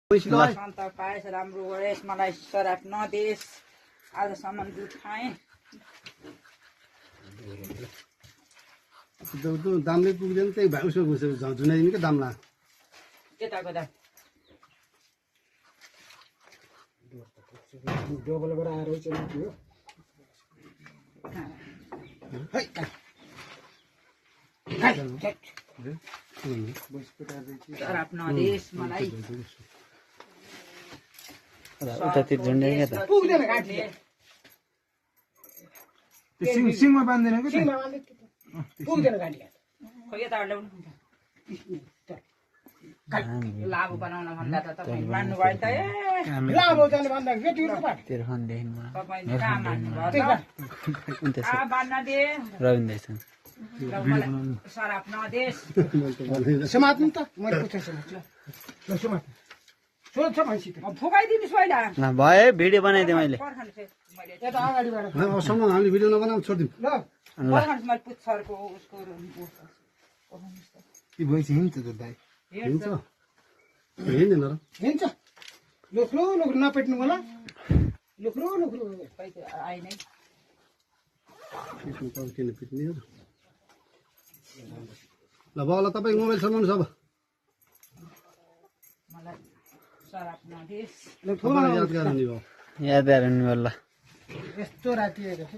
सन्त पाएस राम्रो गरेस् मलाई शराब नदेस् आजसम्म दुध खाएँ दामले पुग्दैन त्यही भाइ उसको जुनाइदिनु क्या दामला केटाको दाम डबल गरेर आएर चल्यो शराब नदेस् मलाई उतातिर झुन्डे क्या त पुग्दैन घाँटीले सिङमा बाँध्दैन कि पुग्दैन घाँटीले खोइ यताबाट ल्याउनु लाभो बनाउन भन्दा त तपाईँ मान्नुभयो नि त लामो जाने भन्दा केटी तिरखनदेखि तपाईँले कहाँ मान्नुभयो त बान्न दे रविन्द्रसँग र मलाई शराब नदेस् समात्नु त मैले पुग्छ समात्छु ल समात्नु सोध्छ मान्छे फुकाइदिनुहोस् पहिला भयो भिडियो बनाइदिएँ मैले यता अगाडिबाट अबसम्म हामीले भिडियो नबनाऊ छोडिदिउँ मैले पुच्छरको उसको ती भैँसी हिँड्छ त दाइ हिँड्छ हिँड्दैन र हिँड्छ लुख्रो लुख्रो नपेट्नु होला लुख्रो लुख्रो आइ नै पिट्नु त किन पिट्ने हो ल बाउला तपाईँको मोबाइल चलाउनुहोस् अब मलाई शराब नदेस् तपाईँलाई याद गरेर नि बाउ याद आएर नि ल यस्तो राति आइरहेको